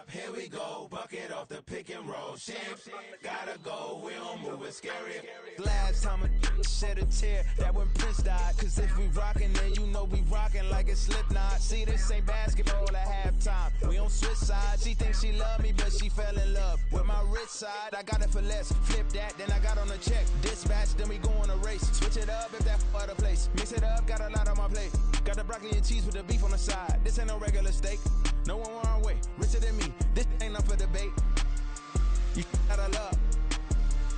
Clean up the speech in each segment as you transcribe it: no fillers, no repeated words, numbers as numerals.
Here we go, bucket off the pick and roll. Shit, gotta go, we don't move it scary. Last time a shed a tear, that when Prince died. Cause if we rockin', then you know we rockin' like it's Slipknot. See, this ain't basketball at halftime. We on switch sides. She thinks she love me, but she fell in love with my rich side. I got it for less. Flip that, then I got on a check. Dispatch, then we go on a race. Switch it up if that other place. Mix it up, got a lot on my plate. Got the broccoli and cheese with the beef on the side. This ain't no regular steak. No one wrong way, richer than me. This ain't up for debate. You got a love.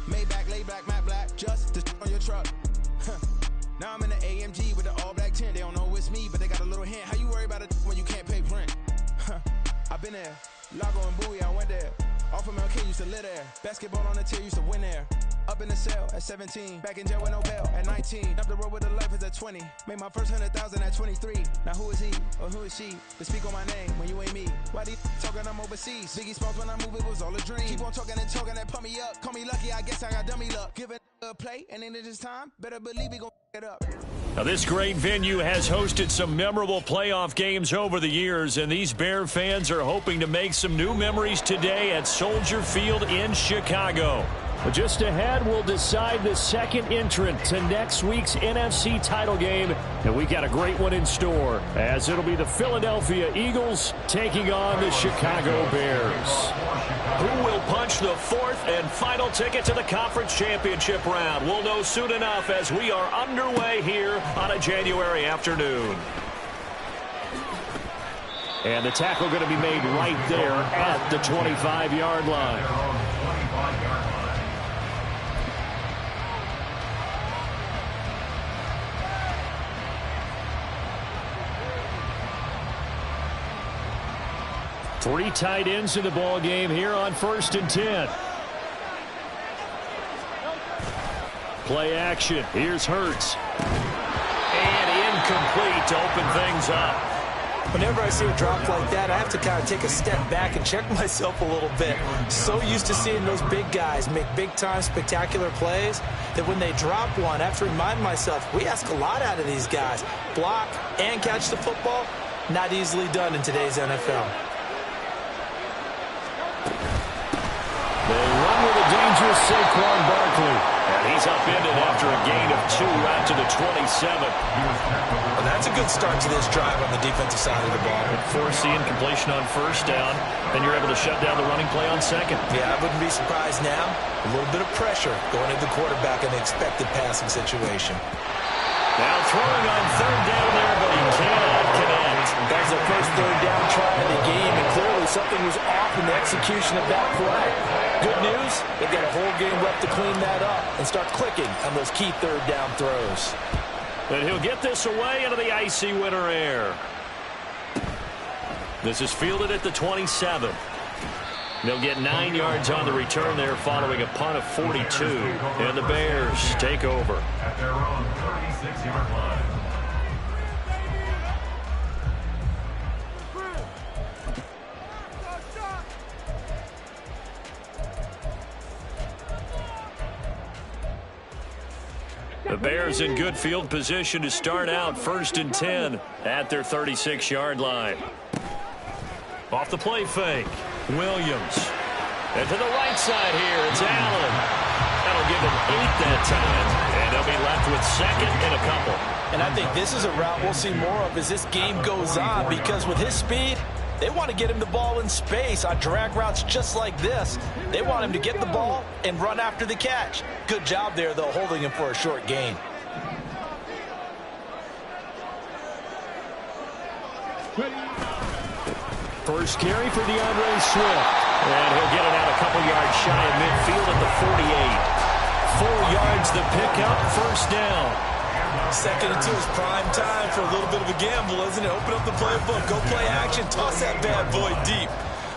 Maybach, lay back, matte black, just to on your truck. Now I'm in the AMG with the all black tint. They don't know it's me, but they got a little hint. How you worry about it when you can't pay rent? I've been there. Lago and Bowie, I went there. Off of MLK, used to live there. Basketball on the tier, used to win there. Up in the cell at 17. Back in jail with no bail at 19. Up the road with the life is at 20. Made my first 100,000 at 23. Now who is he or who is she to speak on my name when you ain't me? Why they talking I'm overseas? Biggie Smalls when I move it was all a dream. Keep on talking and pump me up. Call me lucky, I guess I got dummy luck. Give it a play and then it's time. Better believe we gon' it up. Now, this great venue has hosted some memorable playoff games over the years, and these Bear fans are hoping to make some new memories today at Soldier Field in Chicago. But just ahead, we'll decide the second entrant to next week's NFC title game, and we got a great one in store, as it'll be the Philadelphia Eagles taking on the Chicago Bears. Who will punch the fourth and final ticket to the conference championship round? We'll know soon enough as we are underway here on a January afternoon. And the tackle going to be made right there at the 25-yard line. Three tight ends in the ball game here on 1st and 10. Play action. Here's Hurts. And incomplete to open things up. Whenever I see a drop like that, I have to kind of take a step back and check myself a little bit. So used to seeing those big guys make big-time spectacular plays that when they drop one, I have to remind myself, we ask a lot out of these guys. Block and catch the football, not easily done in today's NFL. They run with a dangerous Saquon Barkley. And he's upended after a gain of 2 out to the 27. Well, that's a good start to this drive on the defensive side of the ball. Force the incompletion on 1st down. Then you're able to shut down the running play on 2nd. Yeah, I wouldn't be surprised now. A little bit of pressure going at the quarterback in the expected passing situation. Now throwing on 3rd down there, but he cannot connect. That was the first 3rd down try of the game, and clearly something was off in the execution of that play. Good news, they've got a whole game left to clean that up and start clicking on those key 3rd down throws. And he'll get this away into the icy winter air. This is fielded at the 27. They'll get 9 yards on the return there following a punt of 42. And the Bears take over. At their own 36-yard line. The Bears in good field position to start out 1st and 10 at their 36-yard line. Off the play fake, Williams. And to the right side here, it's Allen. That'll give him 8 that time, and they'll be left with 2nd and a couple. And I think this is a route we'll see more of as this game goes on, because with his speed, they want to get him the ball in space on drag routes just like this. They want him to get the ball and run after the catch. Good job there, though, holding him for a short gain. First carry for DeAndre Swift. And he'll get it out a couple yards shy of midfield at the 48. 4 yards the pickup, 1st down. 2nd and 2 is prime time for a little bit of a gamble, isn't it? Open up the playbook, go play action, toss that bad boy deep.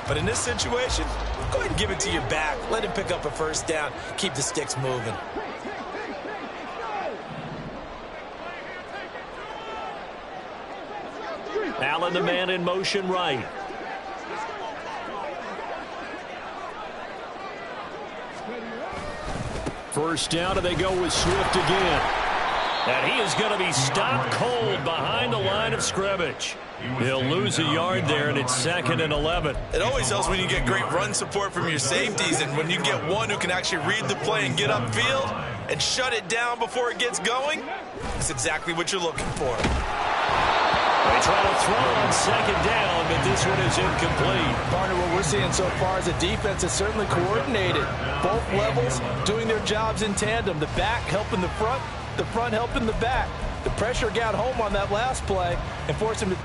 But in this situation, go ahead and give it to your back. Let him pick up a 1st down, keep the sticks moving. Allen, the man in motion right. First down, and they go with Swift again. And he is going to be stopped cold behind the line of of scrimmage. He'll lose a yard there, and it's 2nd and 11. It always helps when you get great run support from your safeties, and when you get one who can actually read the play and get upfield and shut it down before it gets going, that's exactly what you're looking for. They try to throw on 2nd down, but this one is incomplete. Partner, what we're seeing so far is the defense is certainly coordinated. Both levels doing their jobs in tandem. The back helping the front helping the back. The pressure got home on that last play and forced him to...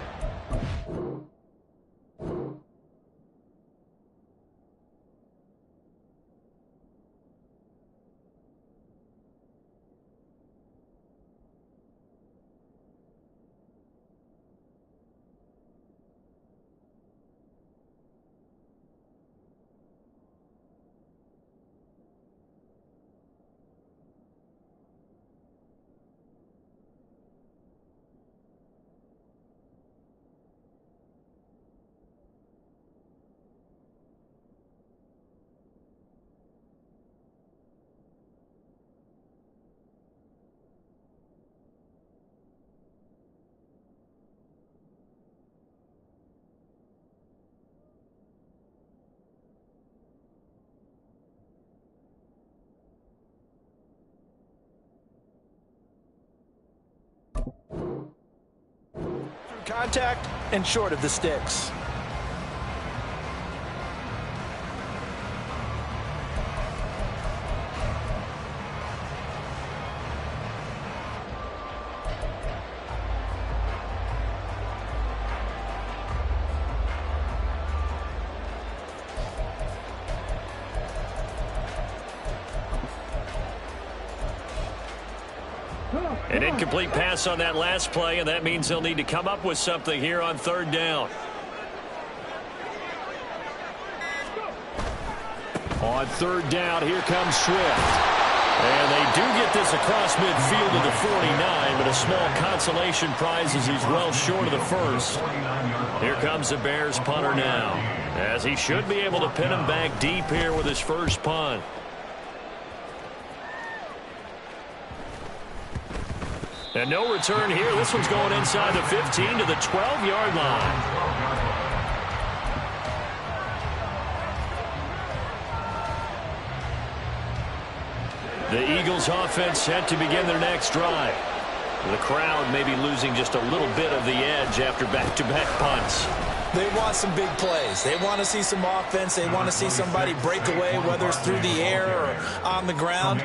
Contact and short of the sticks. An incomplete pass on that last play, and that means they'll need to come up with something here on 3rd down. On 3rd down, here comes Swift. And they do get this across midfield to the 49, but a small consolation prize as he's well short of the first. Here comes the Bears punter now, as he should be able to pin him back deep here with his first punt. And no return here. This one's going inside the 15 to the 12-yard line. The Eagles offense set to begin their next drive. The crowd may be losing just a little bit of the edge after back-to-back punts. They want some big plays. They want to see some offense. They want to see somebody break away, whether it's through the air or on the ground.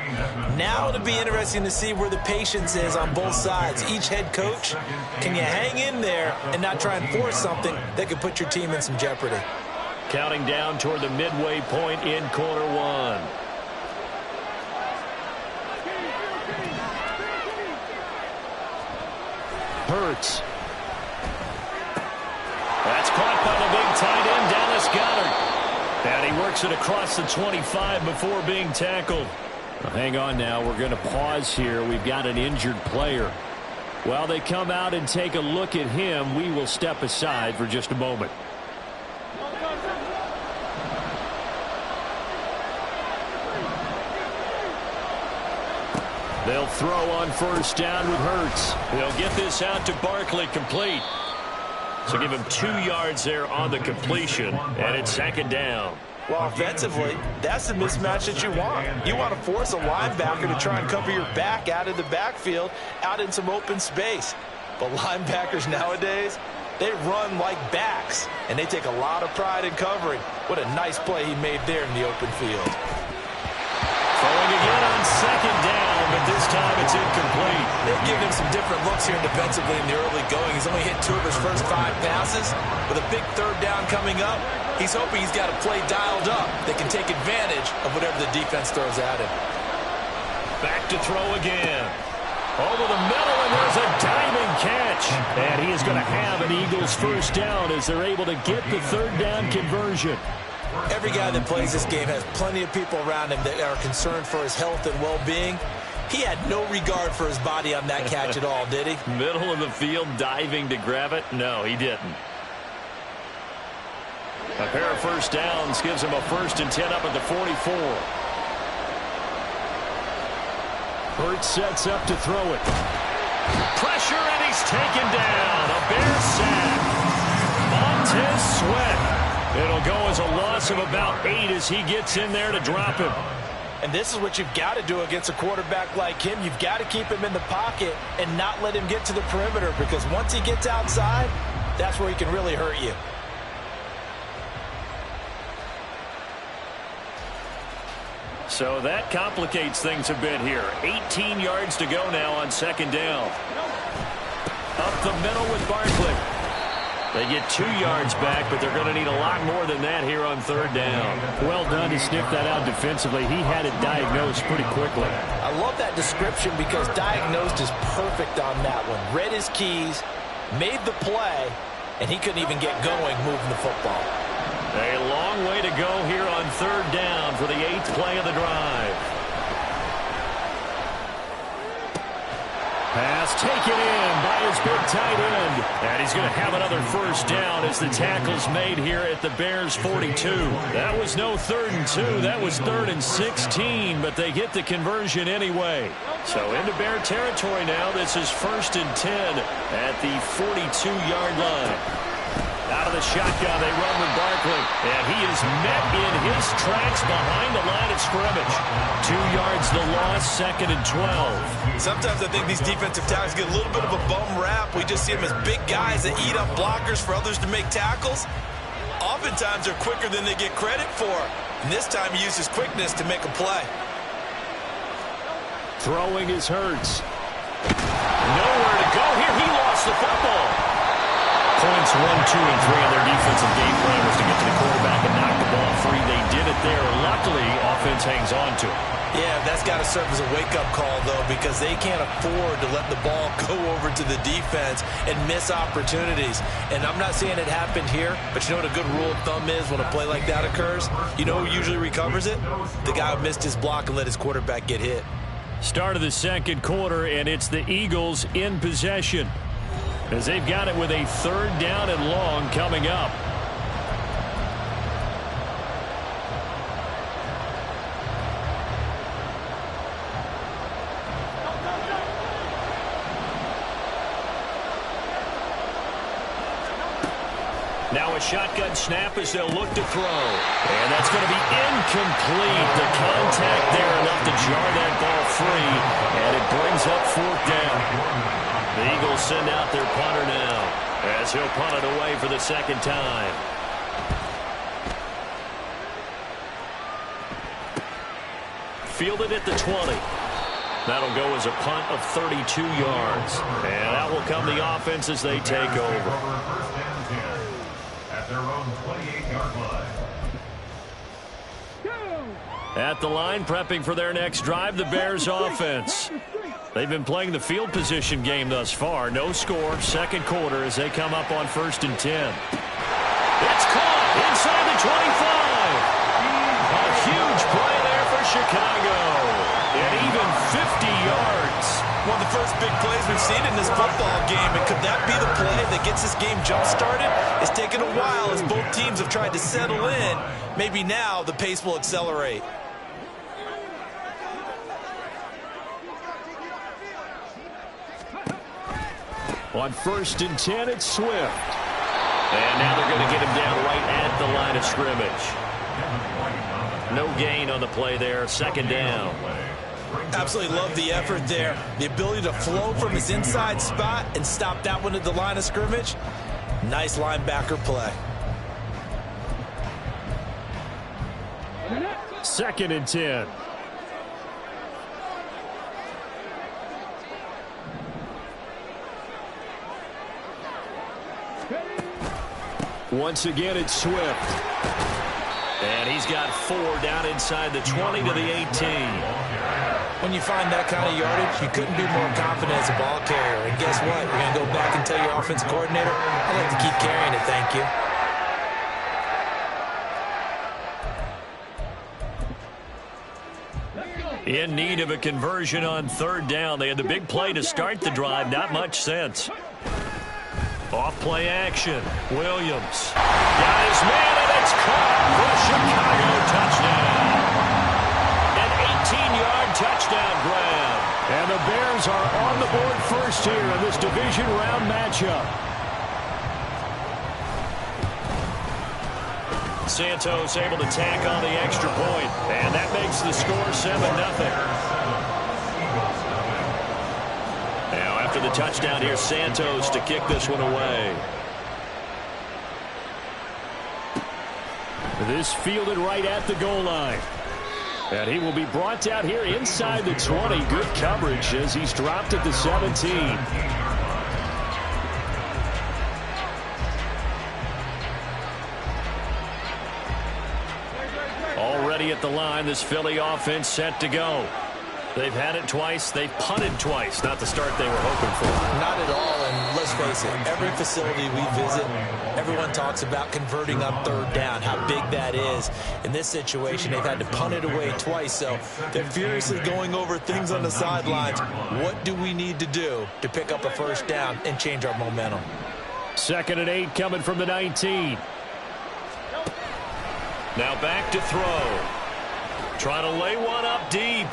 Now it'll be interesting to see where the patience is on both sides. Each head coach, can you hang in there and not try and force something that could put your team in some jeopardy? Counting down toward the midway point in quarter one. Hurts. That's caught by the big tight end, Dallas Goedert. And he works it across the 25 before being tackled. Well, hang on now. We're going to pause here. We've got an injured player. While they come out and take a look at him, we will step aside for just a moment. They'll throw on 1st down with Hurts. They'll get this out to Barkley, complete. So give him 2 yards there on the completion, and it's 2nd down. Well, offensively, that's the mismatch that you want. You want to force a linebacker to try and cover your back out of the backfield, out in some open space. But linebackers nowadays, they run like backs, and they take a lot of pride in covering. What a nice play he made there in the open field. Throwing again on 2nd down, but this time it's incomplete. They've given him some different looks here defensively in the early going. He's only hit 2 of his first 5 passes. With a big 3rd down coming up, he's hoping he's got a play dialed up that can take advantage of whatever the defense throws at him. Back to throw again. Over the middle, and there's a diving catch. And he is going to have an Eagles 1st down as they're able to get the 3rd down conversion. Every guy that plays this game has plenty of people around him that are concerned for his health and well-being. He had no regard for his body on that catch at all, did he? Middle of the field, diving to grab it? No, he didn't. A pair of 1st downs gives him a 1st and 10 up at the 44. Hurts sets up to throw it. Pressure, and he's taken down. A Bears It'll go as a loss of about 8 as he gets in there to drop him. And this is what you've got to do against a quarterback like him. You've got to keep him in the pocket and not let him get to the perimeter, because once he gets outside, that's where he can really hurt you. So that complicates things a bit here. 18 yards to go now on second down. Up the middle with Barkley. They get 2 yards back, but they're going to need a lot more than that here on third down. Well done to sniff that out defensively. He had it diagnosed pretty quickly. I love that description because diagnosed is perfect on that one. Read his keys, made the play, and he couldn't even get going moving the football. A long way to go here on third down for the 8th play of the drive. Pass taken in by his big tight end. And he's going to have another first down as the tackle's made here at the Bears' 42. That was no 3rd and 2. That was 3rd and 16, but they get the conversion anyway. So into Bear territory now. This is 1st and 10 at the 42-yard line. Out of the shotgun, they run with Barkley. And he is met in his tracks behind the line of scrimmage. 2 yards the loss, 2nd and 12. Sometimes I think these defensive tackles get a little bit of a bum rap. We just see them as big guys that eat up blockers for others to make tackles. Oftentimes they're quicker than they get credit for. And this time he used his quickness to make a play. Throwing is Hurts. Nowhere to go here. He lost the football. Points 1, 2, and 3 on their defensive game plan was to get to the quarterback and knock the ball free. They did it there. Luckily, offense hangs on to it. Yeah, that's got to serve as a wake-up call, though, because they can't afford to let the ball go over to the defense and miss opportunities. And I'm not saying it happened here, but you know what a good rule of thumb is when a play like that occurs? You know who usually recovers it? The guy who missed his block and let his quarterback get hit. Start of the second quarter, and it's the Eagles in possession, as they've got it with a 3rd down and long coming up. Now a shotgun snap as they'll look to throw. And that's going to be incomplete. The contact there enough to jar that ball free. And it brings up 4th down. The Eagles send out their punter now as he'll punt it away for the 2nd time. Fielded at the 20. That'll go as a punt of 32 yards. And that will come the offense as they take over. At their own 28-yard line. At the line, prepping for their next drive, the Bears offense. They've been playing the field position game thus far. No score, second quarter as they come up on 1st and 10. It's caught inside the 25. A huge play there for Chicago. And even 50 yards. One of the first big plays we've seen in this football game. And could that be the play that gets this game jump-started? It's taken a while as both teams have tried to settle in. Maybe now the pace will accelerate. On 1st and 10, it's Swift. And now they're going to get him down right at the line of scrimmage. No gain on the play there, 2nd down. Absolutely love the effort there. The ability to flow from his inside spot and stop that one at the line of scrimmage. Nice linebacker play. 2nd and 10. Once again, it's Swift. And he's got 4 down inside the 20 to the 18. When you find that kind of yardage, you couldn't be more confident as a ball carrier. And guess what? You're going to go back and tell your offensive coordinator, I'd like to keep carrying it, thank you. In need of a conversion on 3rd down. They had the big play to start the drive. Not much sense. Off play action. Williams got his man, and it's caught for a Chicago touchdown. An 18-yard touchdown grab. And the Bears are on the board first here in this division round matchup. Santos able to tack on the extra point, and that makes the score 7-0. Now, after the touchdown here, Santos to kick this one away. This fielded right at the goal line. And he will be brought down here inside the 20. Good coverage as he's dropped at the 17. Already at the line, this Philly offense set to go. They've had it twice. They've punted twice. Not the start they were hoping for. Not at all, and let's face it, every facility we visit, everyone talks about converting on third down, how big that is. In this situation, they've had to punt it away twice, so they're furiously going over things on the sidelines. What do we need to do to pick up a first down and change our momentum? 2nd and 8 coming from the 19. Now back to throw. Trying to lay one up deep.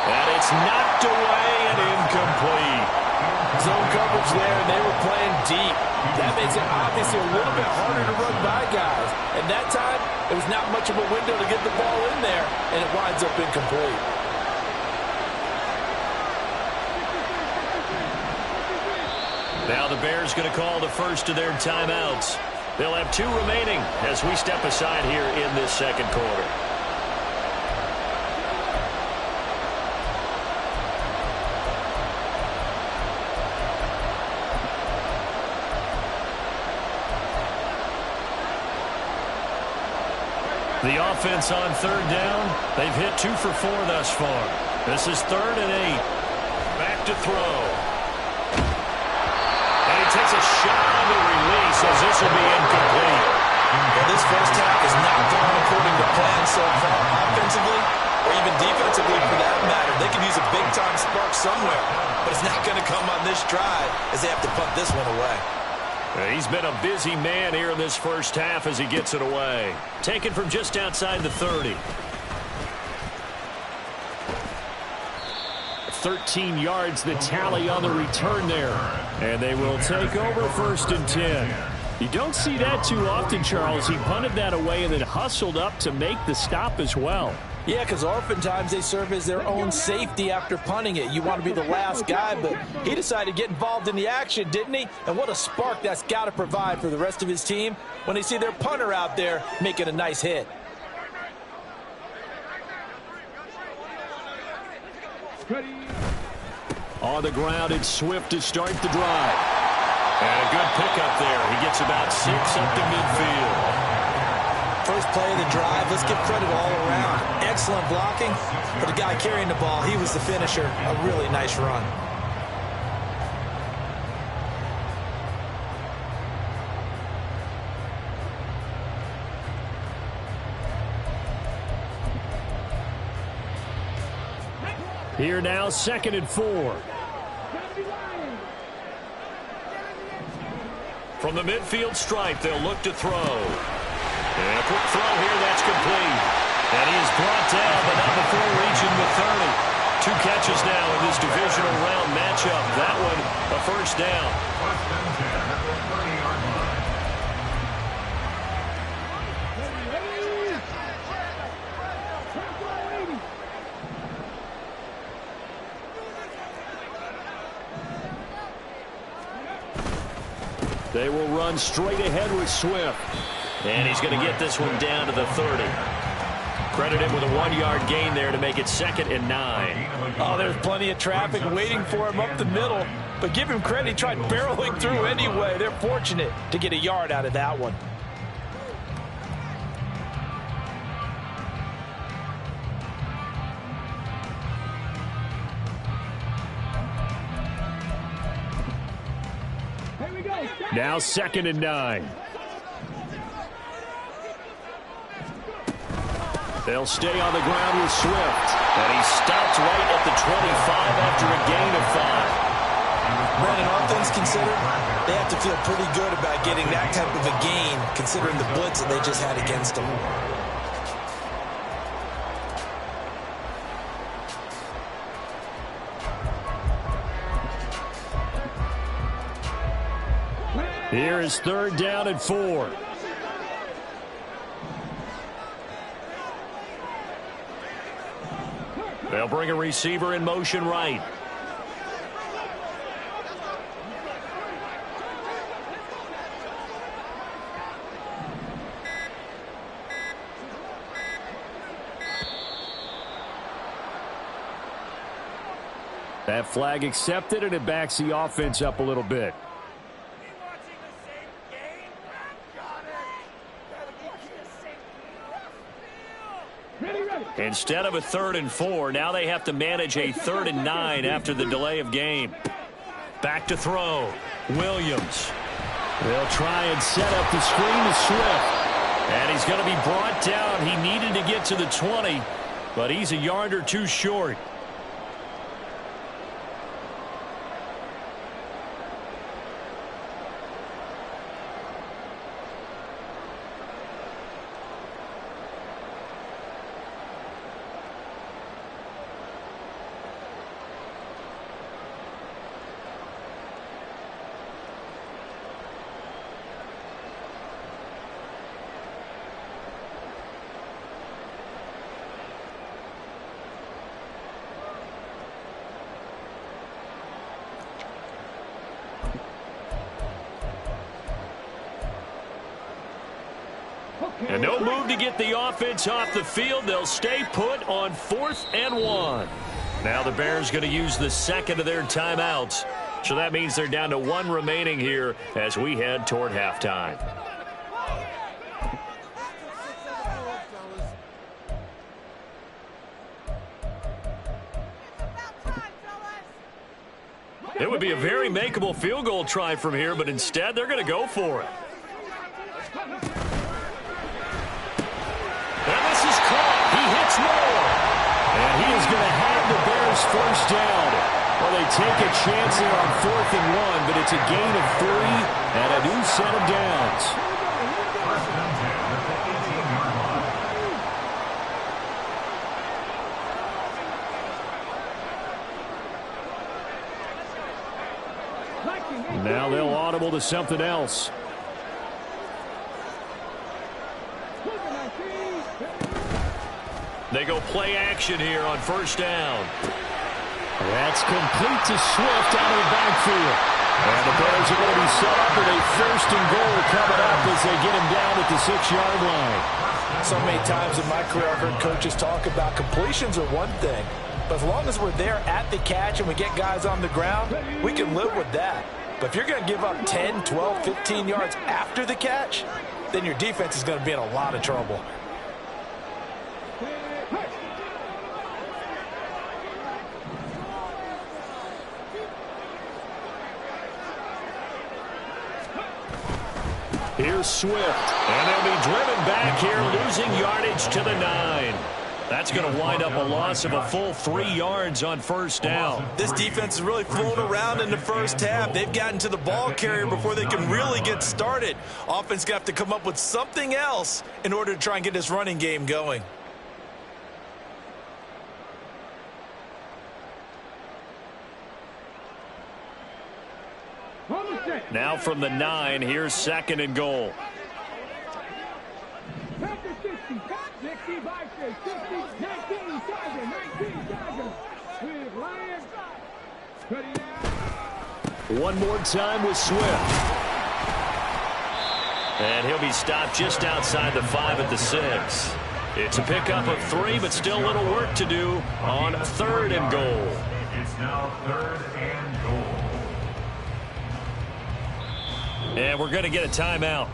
And it's knocked away and incomplete. Zone coverage there, and they were playing deep. That makes it obviously a little bit harder to run by guys. And that time, it was not much of a window to get the ball in there, and it winds up incomplete. Now the Bears going to call the first of their timeouts. They'll have 2 remaining as we step aside here in this second quarter. The offense on third down, they've hit 2 for 4 thus far. This is 3rd and 8. Back to throw. And he takes a shot on the release as this will be incomplete. Well, this first half is not going according to plan so far, offensively or even defensively for that matter. They could use a big-time spark somewhere, but it's not going to come on this drive as they have to punt this one away. He's been a busy man here in this first half as he gets it away. Taken from just outside the 30. 13 yards the tally on the return there. And they will take over 1st and 10. You don't see that too often, Charles. He punted that away and then hustled up to make the stop as well. Yeah, because oftentimes they serve as their own safety after punting it. You want to be the last guy, but he decided to get involved in the action, didn't he? And what a spark that's got to provide for the rest of his team when they see their punter out there making a nice hit. On the ground, it's Swift to start the drive. And a good pickup there. He gets about 6 up to midfield. First play of the drive, let's give credit all around. Excellent blocking, but the guy carrying the ball, he was the finisher. A really nice run. Here now, 2nd and 4. From the midfield stripe, they'll look to throw. And a quick throw here, that's complete. And he is brought down, but not before reaching the 30. 2 catches now in this divisional round matchup. That one, a first down. They will run straight ahead with Swift. And he's going to get this one down to the 30. Credit him with a 1-yard gain there to make it 2nd and 9. Oh, there's plenty of traffic waiting for him up the middle. But give him credit, he tried barreling through anyway. They're fortunate to get a yard out of that one. Now 2nd and 9. They'll stay on the ground with Swift. And he stopped right at the 25 after a gain of 5. Brandon, all things considered, they have to feel pretty good about getting that type of a gain, considering the blitz that they just had against them. Here is 3rd down and 4. They'll bring a receiver in motion right. That flag accepted, and it backs the offense up a little bit. Instead of a 3rd and 4, now they have to manage a 3rd and 9 after the delay of game. Back to throw. Williams. They'll try and set up the screen to Swift. And he's going to be brought down. He needed to get to the 20, but he's a yard or two short. And no move to get the offense off the field. They'll stay put on 4th and 1. Now the Bears going to use the second of their timeouts. So that means they're down to 1 remaining here as we head toward halftime. It would be a very makeable field goal try from here, but instead they're going to go for it. And this is caught. He hits more. And he is going to have the Bears first down. Well, they take a chance there on 4th and 1, but it's a gain of 3 and a new set of downs. First and 10 at the 18-yard line. Now they'll audible to something else. They go play action here on first down. That's complete to Swift out of the backfield. And the Bears are going to be set up with a 1st and goal coming up as they get him down at the 6-yard line. So many times in my career I've heard coaches talk about completions are one thing, but as long as we're there at the catch and we get guys on the ground, we can live with that. But if you're going to give up 10, 12, 15 yards after the catch, then your defense is going to be in a lot of trouble. Here's Swift, and they'll be driven back here, losing yardage to the 9. That's going to wind up a loss of a full 3 yards on first down. This defense is really flown around in the first half. They've gotten to the ball carrier before they can really get started. Offense got to come up with something else in order to try and get this running game going. Now from the 9, here's 2nd and goal. One more time with Swift. And he'll be stopped just outside the 5 at the 6. It's a pickup of 3, but still a little work to do on 3rd and goal. It's now 3rd and goal. And we're going to get a timeout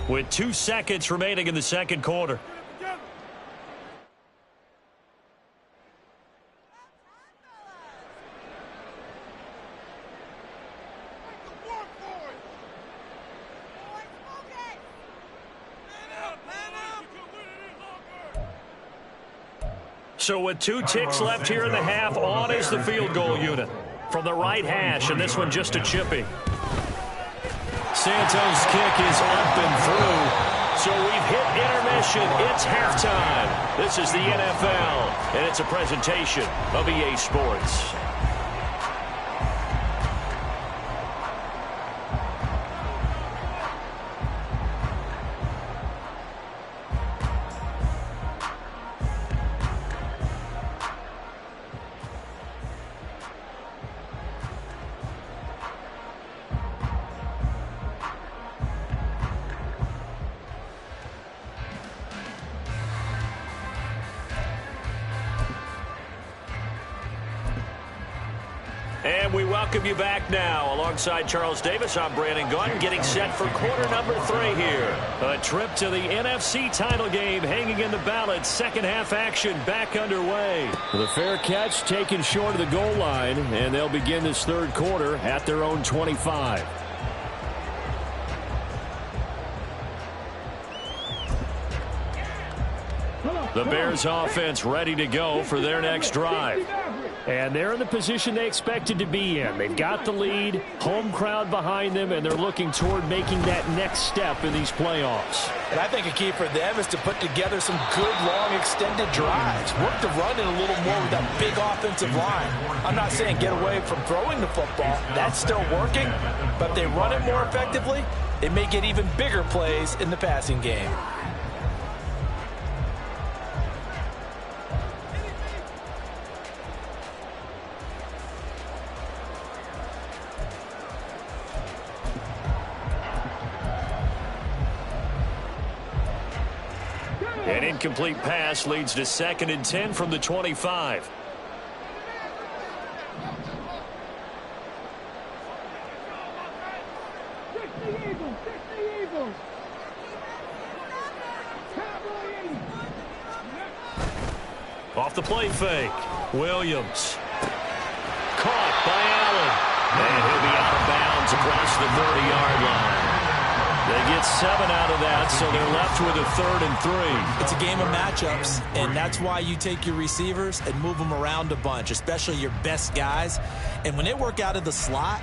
with 2 seconds remaining in the second quarter. So with 2 ticks left here in the half, on is the field goal unit from the right hash, and this one just a chippy. Santos' kick is up and through. So we've hit intermission. It's halftime. This is the NFL, and it's a presentation of EA Sports. And we welcome you back now. Alongside Charles Davis, I'm Brandon Gunn, getting set for quarter number 3 here. A trip to the NFC title game hanging in the balance. Second half action back underway. The fair catch taken short of the goal line, and they'll begin this third quarter at their own 25. The Bears offense ready to go for their next drive. And they're in the position they expected to be in. They've got the lead, home crowd behind them, and they're looking toward making that next step in these playoffs. And I think a key for them is to put together some good, long, extended drives. Work the run in a little more with that big offensive line. I'm not saying get away from throwing the football. That's still working. But if they run it more effectively, they may get even bigger plays in the passing game. An incomplete pass leads to 2nd and 10 from the 25. Off the play fake. Williams. Caught by Allen. And he'll be out of bounds across the 30-yard line. They get 7 out of that, so they're left with a 3rd and 3. It's a game of matchups, and that's why you take your receivers and move them around a bunch, especially your best guys. And when they work out of the slot,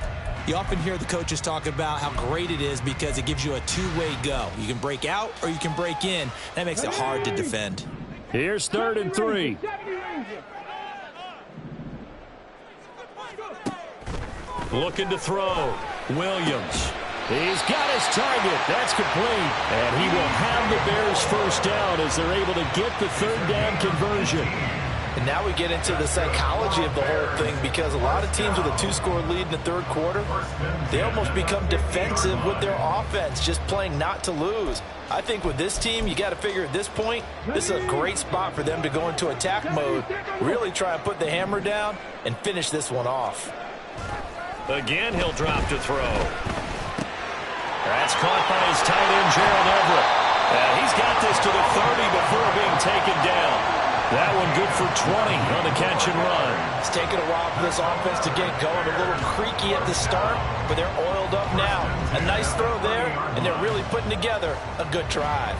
you often hear the coaches talk about how great it is because it gives you a two-way go. You can break out or you can break in. That makes it hard to defend. Here's 3rd and 3. Looking to throw. Williams. He's got his target. That's complete. And he will have the Bears first down as they're able to get the 3rd down conversion. And now we get into the psychology of the whole thing because a lot of teams with a 2-score lead in the third quarter, they almost become defensive with their offense, just playing not to lose. I think with this team, you got to figure at this point, this is a great spot for them to go into attack mode, really try and put the hammer down and finish this one off. Again, he'll drop to throw. That's caught by his tight end, Gerald Everett. And he's got this to the 30 before being taken down. That one good for 20 on the catch and run. It's taken a while for this offense to get going. A little creaky at the start, but they're oiled up now. A nice throw there, and they're really putting together a good drive.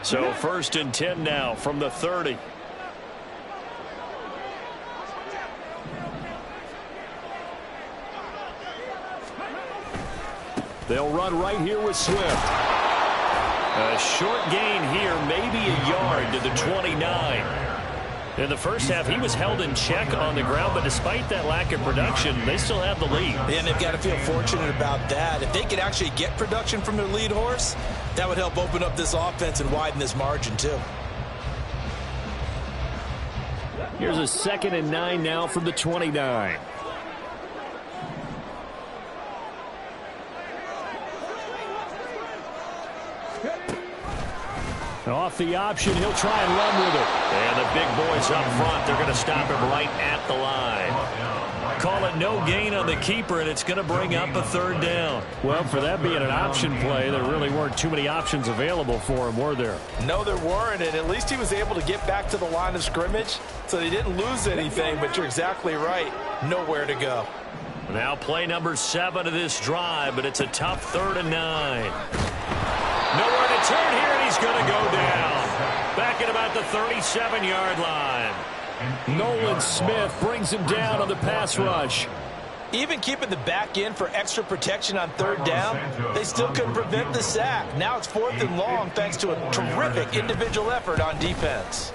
So 1st and 10 now from the 30. They'll run right here with Swift. A short gain here, maybe a yard to the 29. In the first half, he was held in check on the ground, but despite that lack of production, they still have the lead. And they've got to feel fortunate about that. If they could actually get production from their lead horse, that would help open up this offense and widen this margin too. Here's a 2nd and 9 now from the 29. Off the option, he'll try and run with it. And the big boys up front, they're going to stop him right at the line. Call it no gain on the keeper, and it's going to bring up a 3rd down. Well, for that being an option play, there really weren't too many options available for him, were there? No, there weren't, and at least he was able to get back to the line of scrimmage, so they didn't lose anything, but you're exactly right. Nowhere to go. Now play number 7 of this drive, but it's a tough 3rd and 9. Nowhere to turn here, and he's going to go down. Back at about the 37-yard line. Nolan Smith brings him down on the pass rush. Even keeping the back end for extra protection on 3rd down, they still couldn't prevent the sack. Now it's 4th and long thanks to a terrific individual effort on defense.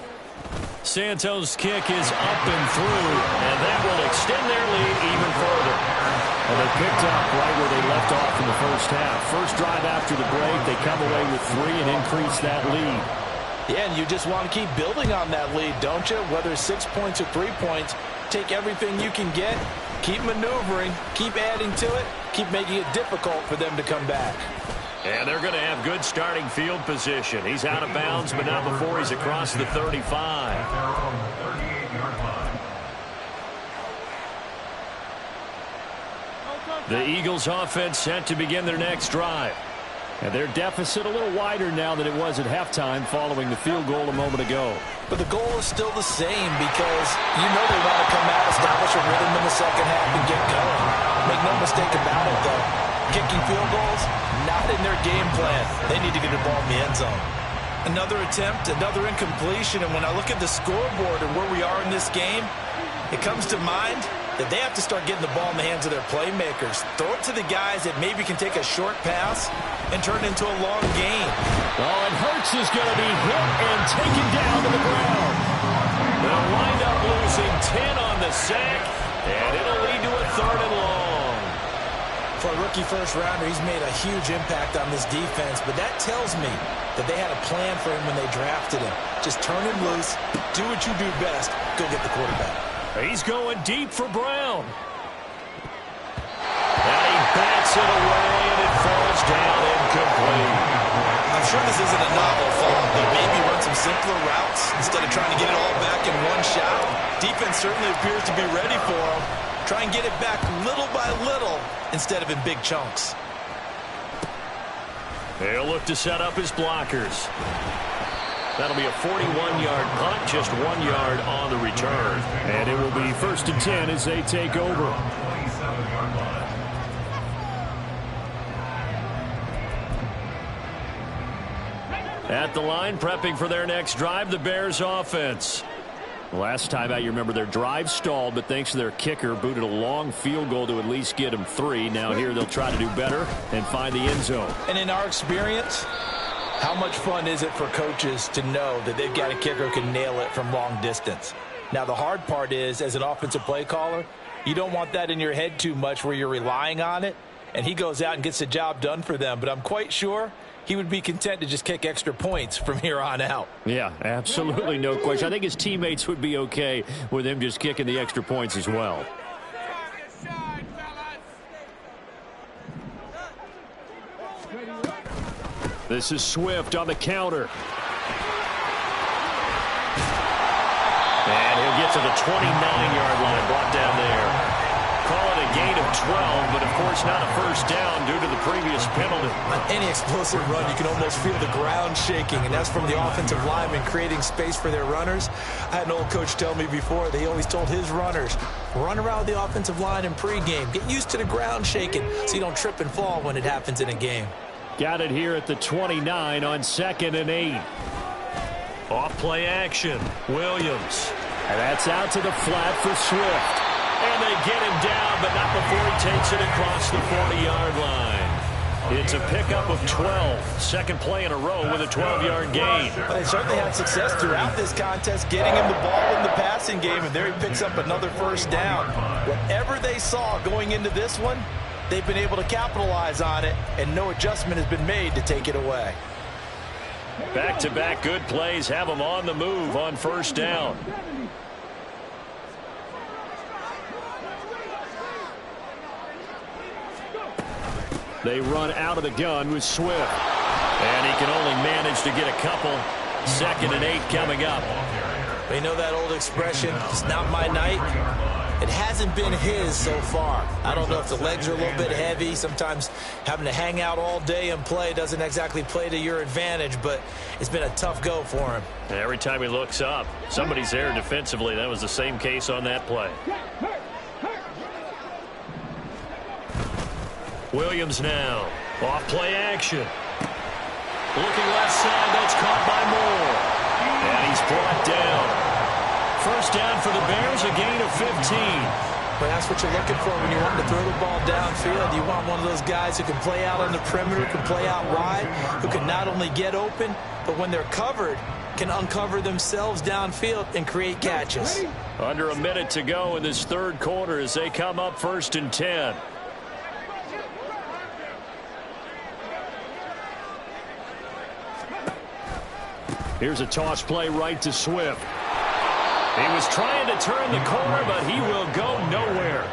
Santos' kick is up and through, and that will extend their lead even further. And they picked up right where they left off in the first half. First drive after the break, they come away with 3 and increase that lead. Yeah, and you just want to keep building on that lead, don't you? Whether it's 6 points or 3 points, take everything you can get, keep maneuvering, keep adding to it, keep making it difficult for them to come back. And they're going to have good starting field position. He's out of bounds, but not before he's across the 35. The Eagles offense set to begin their next drive. And their deficit a little wider now than it was at halftime following the field goal a moment ago. But the goal is still the same because you know they want to come out, establish a rhythm in the second half, and get going. Make no mistake about it, though. Kicking field goals, not in their game plan. They need to get the ball in the end zone. Another attempt, another incompletion, and when I look at the scoreboard and where we are in this game, it comes to mind that they have to start getting the ball in the hands of their playmakers. Throw it to the guys that maybe can take a short pass and turn it into a long game. Oh, and Hurts is going to be hit and taken down to the ground. They'll wind up losing 10 on the sack, and it'll lead to a 3rd and long. For a rookie first-rounder, he's made a huge impact on this defense, but that tells me that they had a plan for him when they drafted him. Just turn him loose, do what you do best, go get the quarterback. He's going deep for Brown. And he bats it away, and it falls down incomplete. I'm sure this isn't a novel fall, but maybe run some simpler routes instead of trying to get it all back in one shot. Defense certainly appears to be ready for him. Try and get it back little by little instead of in big chunks. They'll look to set up his blockers. That'll be a 41-yard punt, just 1 yard on the return. And it will be 1st and 10 as they take over. At the line, prepping for their next drive, the Bears offense. Last time out, you remember their drive stalled, but thanks to their kicker, booted a long field goal to at least get them 3. Now here they'll try to do better and find the end zone. And in our experience, how much fun is it for coaches to know that they've got a kicker who can nail it from long distance? Now, the hard part is, as an offensive play caller, you don't want that in your head too much where you're relying on it, and he goes out and gets the job done for them. But I'm quite sure he would be content to just kick extra points from here on out. Yeah, absolutely no question. I think his teammates would be okay with him just kicking the extra points as well. This is Swift on the counter. And he'll get to the 29-yard line, brought down there. Call it a gain of 12, but of course not a first down due to the previous penalty. On any explosive run, you can almost feel the ground shaking, and that's from the offensive linemen creating space for their runners. I had an old coach tell me before, they always told his runners, run around the offensive line in pregame. Get used to the ground shaking so you don't trip and fall when it happens in a game. Got it here at the 29 on 2nd and 8. Off play action, Williams. And that's out to the flat for Swift. And they get him down, but not before he takes it across the 40-yard line. It's a pickup of 12. Second play in a row with a 12-yard gain. They certainly had success throughout this contest getting him the ball in the passing game, and there he picks up another first down. Whatever they saw going into this one, they've been able to capitalize on it, and no adjustment has been made to take it away. Back-to-back good plays have them on the move on first down. They run out of the gun with Swift. And he can only manage to get a couple. 2nd and 8 coming up. You know that old expression, it's not my night? It hasn't been his so far. I don't know if the legs are a little bit heavy. Sometimes having to hang out all day and play doesn't exactly play to your advantage, but it's been a tough go for him. And every time he looks up, somebody's there defensively. That was the same case on that play. Williams now. Off play action. Looking left side. That's caught by Moore. And he's brought down. First down for the Bears, a gain of 15. But that's what you're looking for when you want to throw the ball downfield. You want one of those guys who can play out on the perimeter, can play out wide, who can not only get open, but when they're covered, can uncover themselves downfield and create catches. Under a minute to go in this third quarter as they come up 1st and 10. Here's a toss play right to Swift. He was trying to turn the corner, but he will go nowhere.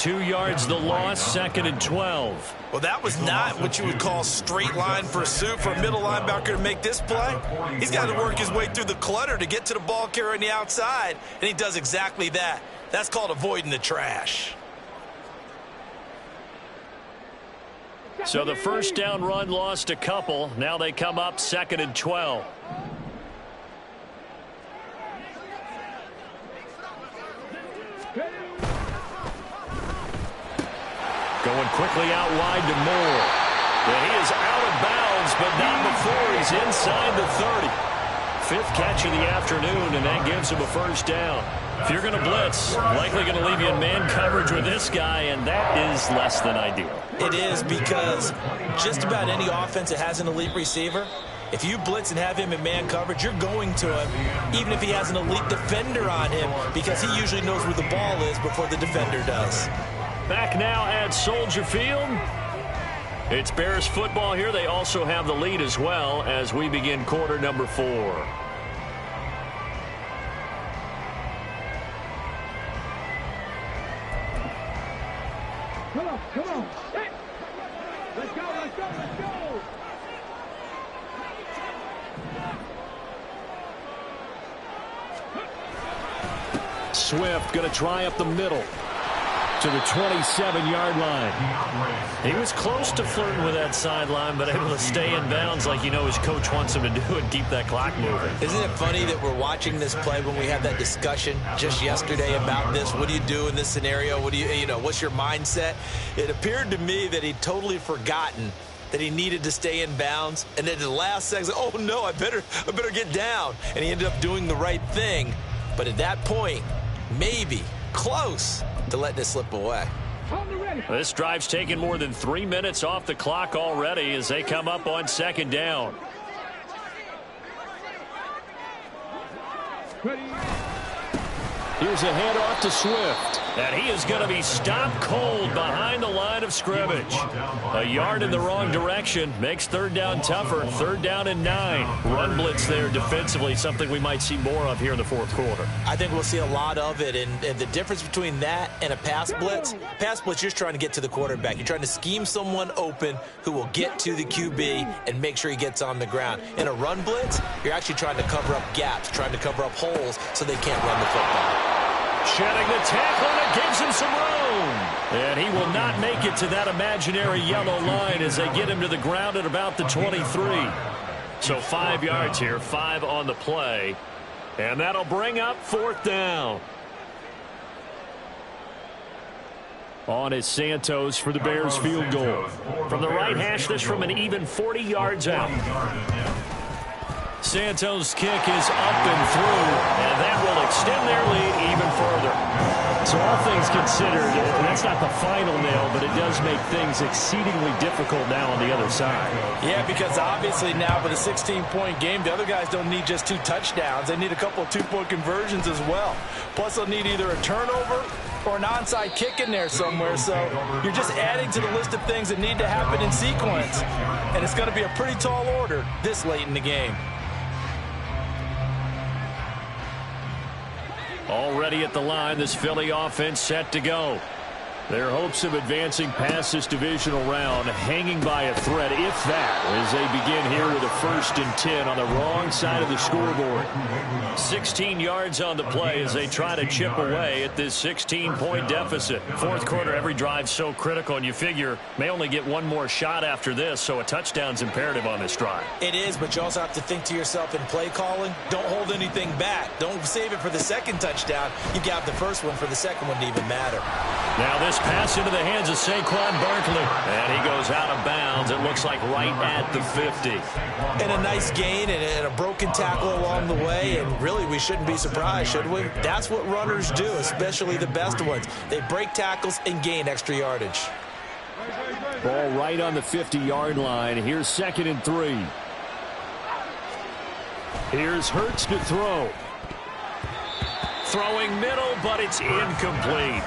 2 yards the loss, 2nd and 12. Well, that was not what you would call straight line pursuit for a middle linebacker to make this play. He's got to work his way through the clutter to get to the ball carrier on the outside, and he does exactly that. That's called avoiding the trash. So the first down run lost a couple. Now they come up 2nd and 12. Going quickly out wide to Moore. And he is out of bounds, but not before he's inside the 30. 5th catch of the afternoon, and that gives him a first down. If you're going to blitz, likely going to leave you in man coverage with this guy, and that is less than ideal. It is, because just about any offense that has an elite receiver, if you blitz and have him in man coverage, you're going to him, even if he has an elite defender on him, because he usually knows where the ball is before the defender does. Back now at Soldier Field. It's Bears football here. They also have the lead as well as we begin quarter number 4. Come on. Hey. Let's go. Swift going to try up the middle to the 27-yard line. He was close to flirting with that sideline, but able to stay in bounds like his coach wants him to do and keep that clock moving. Isn't it funny that we're watching this play when we had that discussion just yesterday about this? What do you do in this scenario? What do what's your mindset? It appeared to me that he'd totally forgotten that he needed to stay in bounds, and then at the last second, oh no, I better get down. And he ended up doing the right thing. But at that point, maybe close to letting it slip away. This drive's taken more than 3 minutes off the clock already as they come up on 2nd down. Here's a handoff to Swift. And he is going to be stopped cold behind the line of scrimmage. A yard in the wrong direction makes 3rd down tougher. 3rd down and 9. Run blitz there defensively, something we might see more of here in the 4th quarter. I think we'll see a lot of it, and the difference between that and a pass blitz, you're just trying to get to the quarterback. You're trying to scheme someone open who will get to the QB and make sure he gets on the ground. In a run blitz, you're actually trying to cover up gaps, trying to cover up holes so they can't run the football. Shedding the tackle, and it gives him some room. And he will not make it to that imaginary yellow line as they get him to the ground at about the 23. So 5 yards here, 5 on the play. And that'll bring up 4th down. On is Santos for the Bears field goal. From the right hash, this from an even 40 yards out. Santos' kick is up and through, and that will extend their lead even further. So all things considered, that's not the final nail, but it does make things exceedingly difficult now on the other side. Yeah, because obviously now with a 16-point game, the other guys don't need just 2 touchdowns. They need a couple of 2-point conversions as well. Plus, they'll need either a turnover or an onside kick in there somewhere. So you're just adding to the list of things that need to happen in sequence. And it's going to be a pretty tall order this late in the game. Already at the line, this Philly offense set to go. Their hopes of advancing past this divisional round hanging by a thread, if that, as they begin here with a 1st and 10 on the wrong side of the scoreboard. 16 yards on the play as they try to chip away at this 16-point deficit. 4th quarter, every drive so critical, and you figure may only get one more shot after this, so a touchdown's imperative on this drive. It is, but you also have to think to yourself in play calling, don't hold anything back. Don't save it for the 2nd touchdown. You got the first one for the 2nd one to even matter. Now this pass into the hands of Saquon Barkley. And he goes out of bounds, it looks like right at the 50. And a nice gain and a broken tackle along the way. And really, we shouldn't be surprised, should we? That's what runners do, especially the best ones. They break tackles and gain extra yardage. Ball right on the 50-yard line. Here's 2nd and 3. Here's Hurts to throw. Throwing middle, but it's incomplete.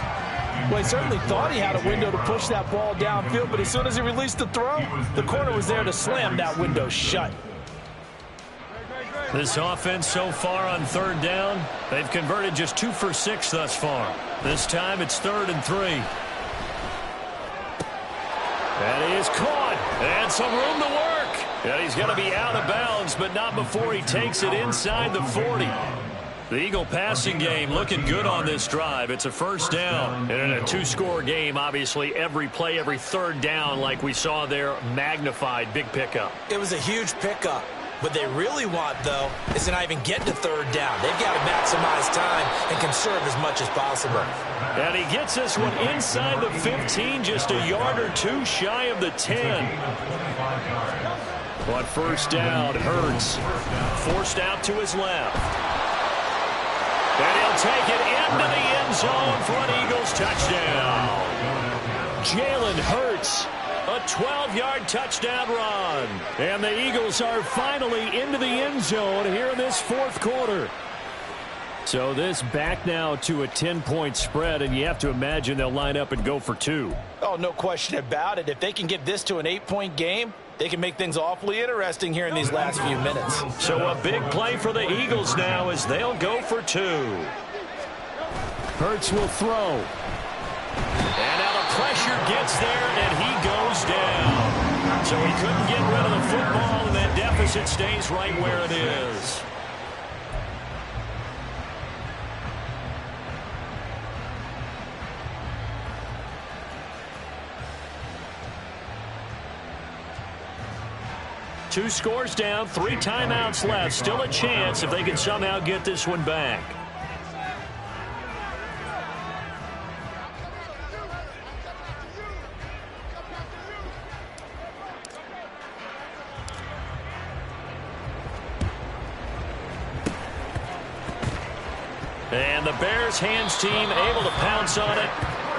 Well, he certainly thought he had a window to push that ball downfield, but as soon as he released the throw, the corner was there to slam that window shut. This offense so far on 3rd down, they've converted just 2 for 6 thus far. This time it's 3rd and 3. And he is caught. And some room to work. And he's going to be out of bounds, but not before he takes it inside the 40. The Eagle passing game looking good on this drive. It's a first down. And in a two-score game, obviously, every play, every third down, like we saw there, magnified. Big pickup. It was a huge pickup. What they really want, though, is to not even get to third down. They've got to maximize time and conserve as much as possible. And he gets this one inside the 15, just a yard or two shy of the 10. But first down, Hurts forced out to his left. And he'll take it into the end zone for an Eagles touchdown. Jalen Hurts, a 12-yard touchdown run. And the Eagles are finally into the end zone here in this fourth quarter. So this back now to a 10-point spread, and you have to imagine they'll line up and go for two. Oh, no question about it. If they can get this to an 8-point game, they can make things awfully interesting here in these last few minutes. So a big play for the Eagles now as they'll go for two. Hurts will throw. And now the pressure gets there, and he goes down. So he couldn't get rid of the football, and that deficit stays right where it is. Two scores down, 3 timeouts left. Still a chance if they can somehow get this one back. And the Bears hands team able to pounce on it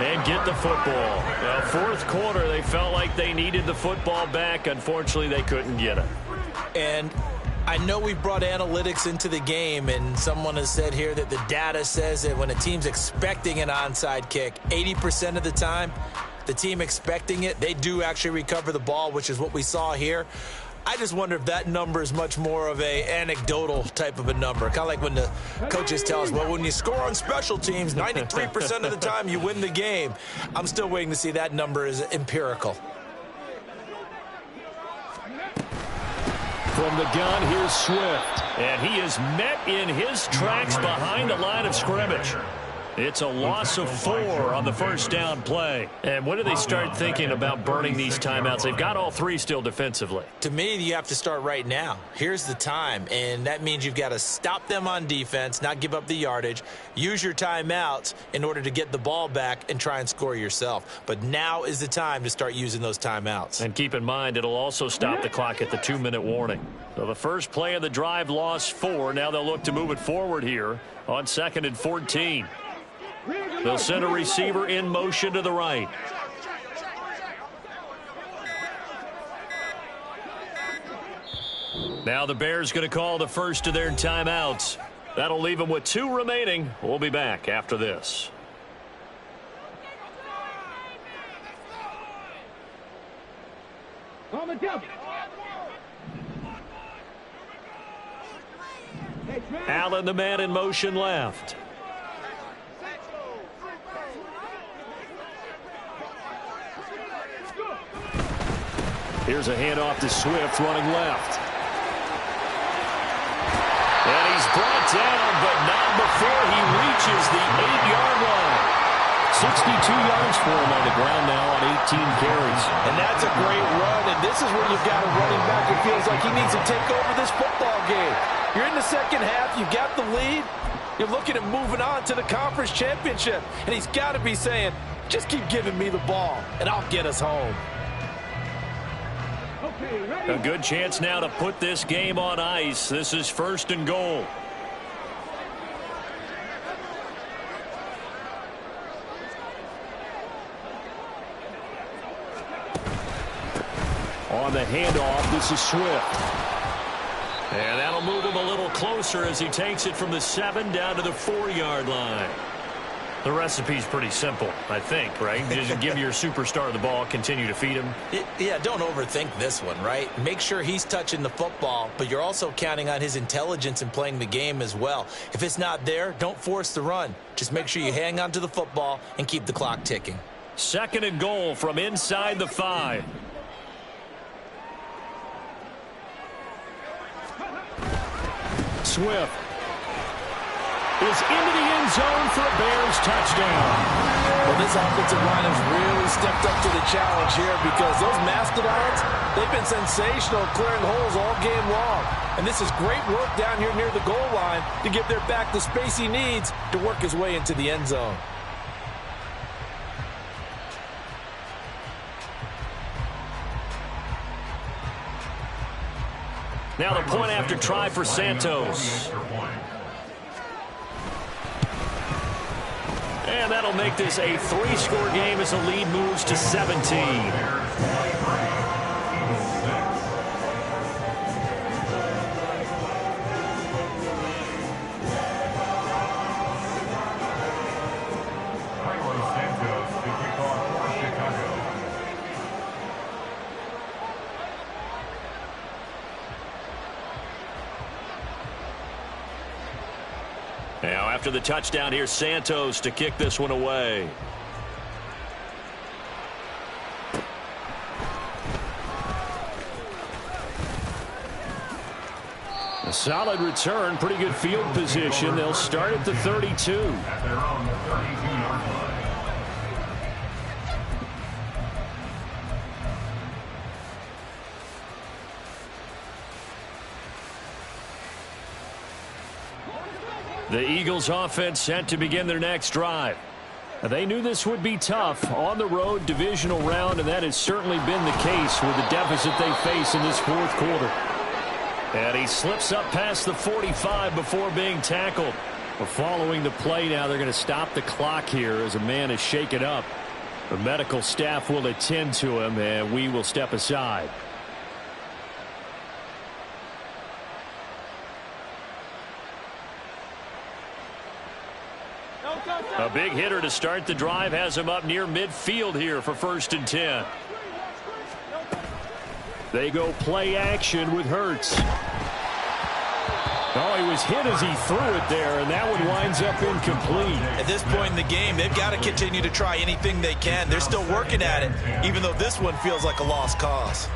and get the football. Now, fourth quarter, they felt like they needed the football back. Unfortunately, they couldn't get it. And I know we brought analytics into the game, and someone has said here that the data says that when a team's expecting an onside kick, 80% of the time, the team expecting it, they do actually recover the ball, which is what we saw here. I just wonder if that number is much more of a anecdotal type of a number. Kind of like when the coaches tell us, well, when you score on special teams, 93% of the time you win the game. I'm still waiting to see that number is empirical. From the gun, here's Swift. And he is met in his tracks behind the line of scrimmage. It's a loss of 4 on the first down play. And when do they start thinking about burning these timeouts? They've got all 3 still defensively. To me, you have to start right now. Here's the time, and that means you've got to stop them on defense, not give up the yardage, use your timeouts in order to get the ball back and try and score yourself. But now is the time to start using those timeouts. And keep in mind, it'll also stop the clock at the 2-minute warning. So the first play of the drive lost 4. Now they'll look to move it forward here on 2nd and 14. They'll send a receiver in motion to the right. Now the Bears going to call the first of their timeouts. That'll leave them with 2 remaining. We'll be back after this. On the jump. Allen, the man in motion left. Here's a handoff to Swift running left. And he's brought down, but not before he reaches the 8-yard line. 62 yards for him on the ground now on 18 carries. And that's a great run, and this is where you've got a running back who feels like he needs to take over this football game. You're in the second half, you've got the lead, you're looking at moving on to the conference championship, and he's got to be saying, just keep giving me the ball, and I'll get us home. A good chance now to put this game on ice. This is 1st and goal. On the handoff, this is Swift. And that'll move him a little closer as he takes it from the 7 down to the 4-yard line. The recipe's pretty simple, I think, right? Just give your superstar the ball, continue to feed him. Yeah, don't overthink this one, right? Make sure he's touching the football, but you're also counting on his intelligence in playing the game as well. If it's not there, don't force the run. Just make sure you hang on to the football and keep the clock ticking. 2nd and goal from inside the 5. Swift is into the end zone for a Bears touchdown. Well, this offensive line has really stepped up to the challenge here because those Mastodons, they've been sensational clearing holes all game long. And this is great work down here near the goal line to give their back the space he needs to work his way into the end zone. Now the point after try for Santos. And that'll make this a 3-score game as the lead moves to 17. Now after the touchdown, here's Santos to kick this one away. A solid return, pretty good field position. They'll start at the 32. At their own 32-yard line. The Eagles offense set to begin their next drive. They knew this would be tough on the road divisional round, and that has certainly been the case with the deficit they face in this 4th quarter. And he slips up past the 45 before being tackled. Well, following the play now, they're going to stop the clock here as a man is shaken up. The medical staff will attend to him, and we will step aside. A big hitter to start the drive has him up near midfield here for 1st and 10. They go play action with Hurts. Oh, he was hit as he threw it there, and that one winds up incomplete. At this point in the game, they've got to continue to try anything they can. They're still working at it, even though this one feels like a lost cause.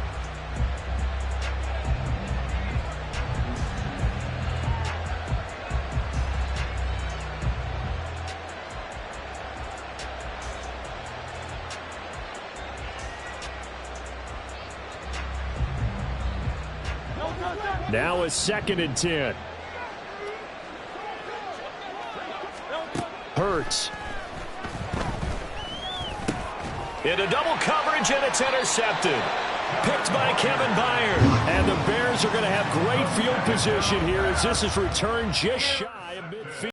Now a 2nd and 10. Hurts. Into double coverage, and it's intercepted. Picked by Kevin Byard. And the Bears are going to have great field position here as this is returned just shy of midfield.